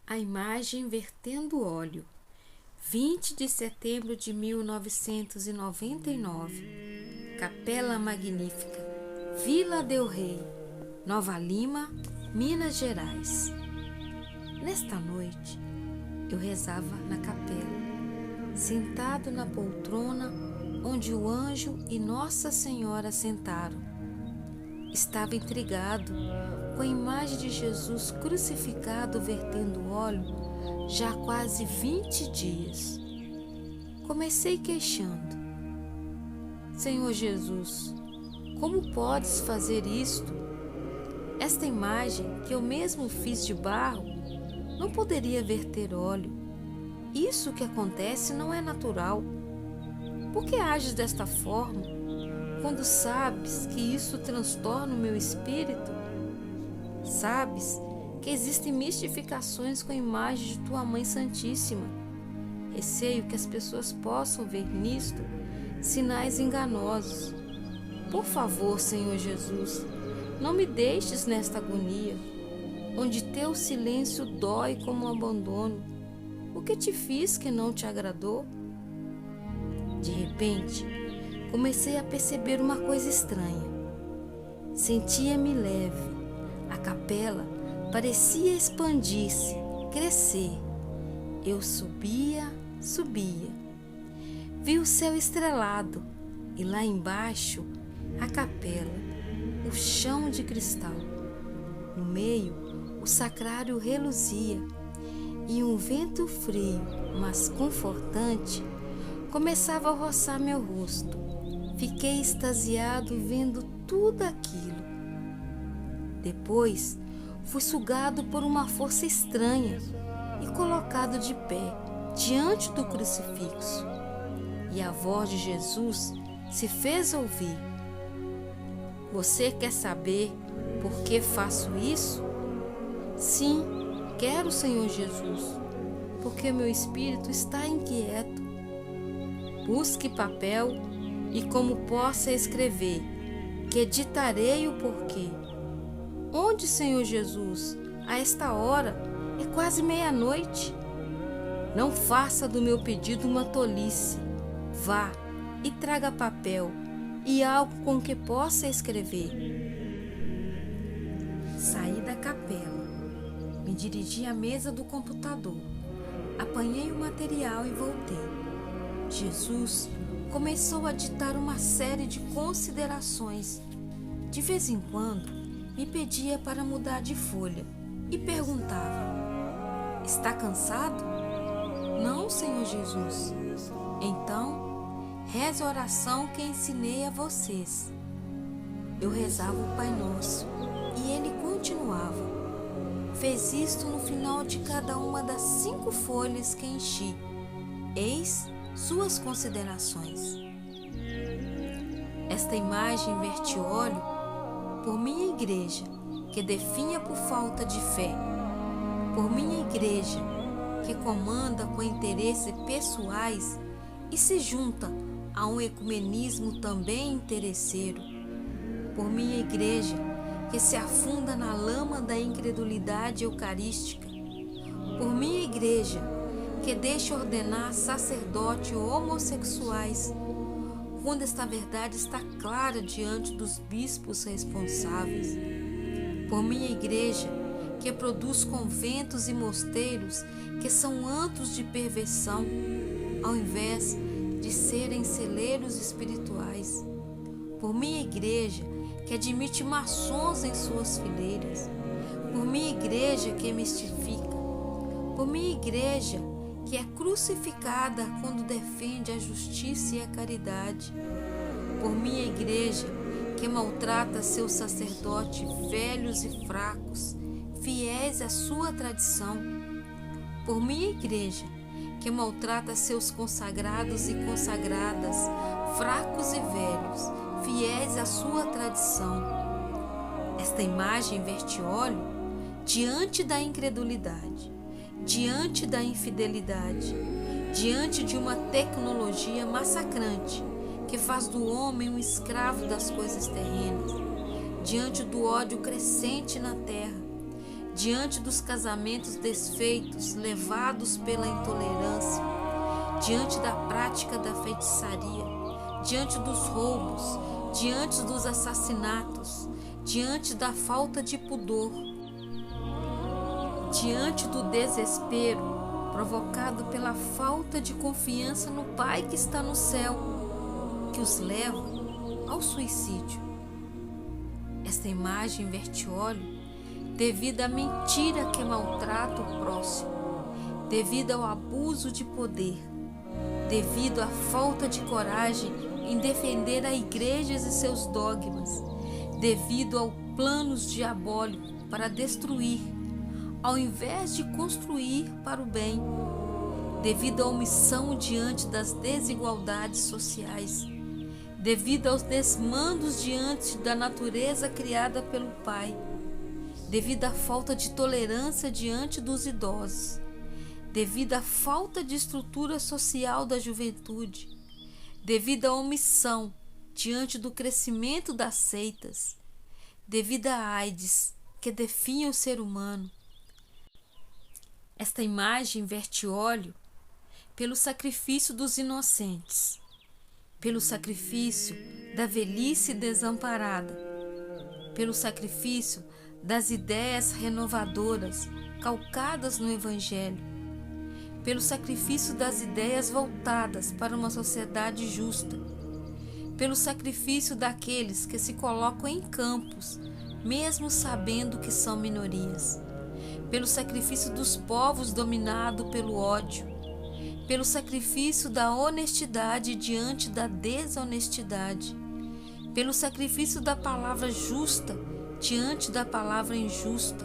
A imagem vertendo óleo. 20 de setembro de 1999. Capela Magnífica, Vila del Rei, Nova Lima, Minas Gerais. Nesta noite, eu rezava na capela, sentado na poltrona onde o anjo e Nossa Senhora sentaram. Estava intrigado com a imagem de Jesus crucificado vertendo óleo já há quase 20 dias. Comecei queixando: Senhor Jesus, como podes fazer isto? Esta imagem que eu mesmo fiz de barro não poderia verter óleo. Isso que acontece não é natural. Por que ages desta forma, quando sabes que isso transtorna o meu espírito? Sabes que existem mistificações com a imagem de tua Mãe Santíssima. Receio que as pessoas possam ver nisto sinais enganosos. Por favor, Senhor Jesus, não me deixes nesta agonia, onde teu silêncio dói como um abandono. O que te fiz que não te agradou? De repente, comecei a perceber uma coisa estranha. Sentia-me leve. A capela parecia expandir-se, crescer. Eu subia. Vi o céu estrelado e lá embaixo a capela, o chão de cristal. No meio, o sacrário reluzia e um vento frio, mas confortante, começava a roçar meu rosto. Fiquei extasiado vendo tudo aquilo. Depois, fui sugado por uma força estranha e colocado de pé diante do crucifixo. E a voz de Jesus se fez ouvir: Você quer saber por que faço isso? Sim, quero, Senhor Jesus, porque meu espírito está inquieto. Busque papel e como possa escrever, que ditarei o porquê. Onde, Senhor Jesus? A esta hora é quase meia-noite. Não faça do meu pedido uma tolice. Vá e traga papel e algo com que possa escrever. Saí da capela, me dirigi à mesa do computador, apanhei o material e voltei. Jesus começou a ditar uma série de considerações. De vez em quando, me pedia para mudar de folha e perguntava: Está cansado? Não, Senhor Jesus. Então, reze a oração que ensinei a vocês. Eu rezava o Pai Nosso e ele continuava. Fez isto no final de cada uma das 5 folhas que enchi. Eis suas considerações. Esta imagem verte óleo por minha igreja, que definha por falta de fé, por minha igreja, que comanda com interesses pessoais e se junta a um ecumenismo também interesseiro, por minha igreja, que se afunda na lama da incredulidade eucarística, por minha igreja, que deixa ordenar sacerdote homossexuais, quando esta verdade está clara diante dos bispos responsáveis, por minha igreja, que produz conventos e mosteiros que são antros de perversão, ao invés de serem celeiros espirituais, por minha igreja, que admite maçons em suas fileiras, por minha igreja que mistifica, por minha igreja que é crucificada quando defende a justiça e a caridade, por minha igreja que maltrata seus sacerdotes velhos e fracos, fiéis à sua tradição, por minha igreja que maltrata seus consagrados e consagradas, fracos e velhos, fiéis à sua tradição. Esta imagem verte óleo diante da incredulidade, diante da infidelidade, diante de uma tecnologia massacrante que faz do homem um escravo das coisas terrenas, diante do ódio crescente na terra, diante dos casamentos desfeitos levados pela intolerância, diante da prática da feitiçaria, diante dos roubos, diante dos assassinatos, diante da falta de pudor, diante do desespero provocado pela falta de confiança no Pai que está no céu, que os leva ao suicídio. Esta imagem verte óleo devido à mentira que maltrata o próximo, devido ao abuso de poder, devido à falta de coragem em defender a igreja e seus dogmas, devido aos planos diabólicos para destruir, ao invés de construir para o bem, devido à omissão diante das desigualdades sociais, devido aos desmandos diante da natureza criada pelo Pai, devido à falta de tolerância diante dos idosos, devido à falta de estrutura social da juventude, devido à omissão diante do crescimento das seitas, devido à AIDS que definha o ser humano. Esta imagem verte óleo pelo sacrifício dos inocentes, pelo sacrifício da velhice desamparada, pelo sacrifício das ideias renovadoras calcadas no Evangelho, pelo sacrifício das ideias voltadas para uma sociedade justa, pelo sacrifício daqueles que se colocam em campos, mesmo sabendo que são minorias, pelo sacrifício dos povos dominados pelo ódio, pelo sacrifício da honestidade diante da desonestidade, pelo sacrifício da palavra justa diante da palavra injusta,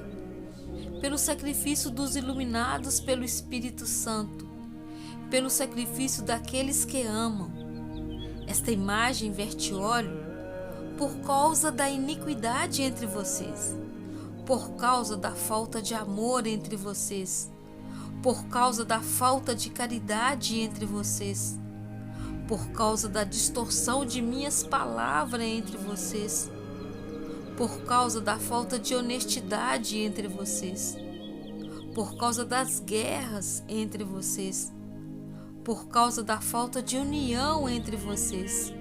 pelo sacrifício dos iluminados pelo Espírito Santo, pelo sacrifício daqueles que amam. Esta imagem verte óleo por causa da iniquidade entre vocês, por causa da falta de amor entre vocês, por causa da falta de caridade entre vocês, por causa da distorção de minhas palavras entre vocês, por causa da falta de honestidade entre vocês, por causa das guerras entre vocês, por causa da falta de união entre vocês,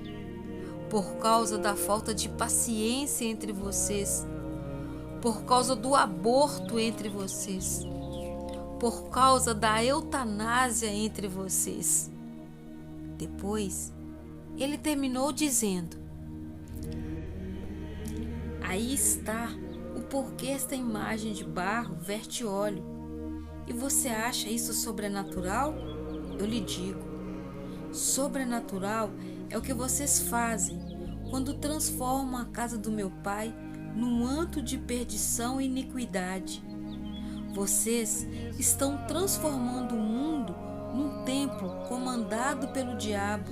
por causa da falta de paciência entre vocês, por causa do aborto entre vocês, por causa da eutanásia entre vocês. Depois, ele terminou dizendo: aí está o porquê esta imagem de barro verte óleo. E você acha isso sobrenatural? Eu lhe digo, sobrenatural é o que vocês fazem quando transformam a casa do meu Pai num antro de perdição e iniquidade. Vocês estão transformando o mundo num templo comandado pelo diabo.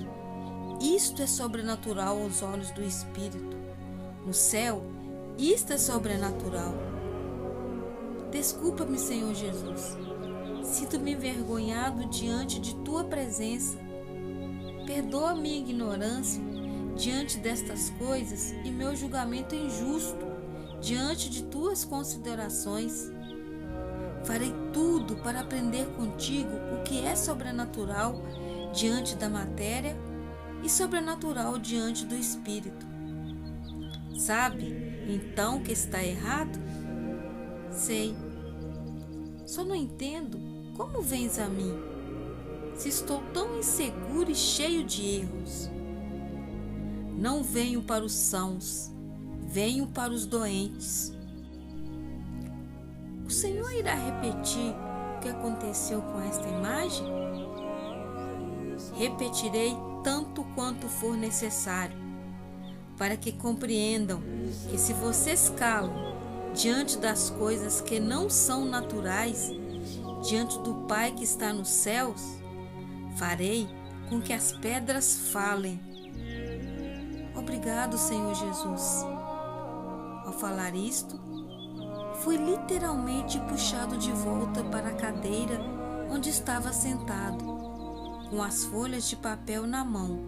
Isto é sobrenatural aos olhos do Espírito. No céu, isto é sobrenatural. Desculpa-me, Senhor Jesus. Sinto-me envergonhado diante de Tua presença. Perdoa minha ignorância diante destas coisas e meu julgamento injusto diante de Tuas considerações. Farei tudo para aprender contigo o que é sobrenatural diante da matéria e sobrenatural diante do Espírito. Sabe, então, que está errado? Sei. Só não entendo como vens a mim, se estou tão inseguro e cheio de erros. Não venho para os sãos, venho para os doentes. O Senhor irá repetir o que aconteceu com esta imagem? Repetirei tanto quanto for necessário, para que compreendam que se vocês calam diante das coisas que não são naturais, diante do Pai que está nos céus, farei com que as pedras falem. Obrigado, Senhor Jesus. Ao falar isto, fui literalmente puxado de volta para a cadeira onde estava sentado, com as folhas de papel na mão,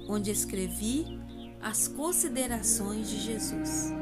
onde escrevi as considerações de Jesus.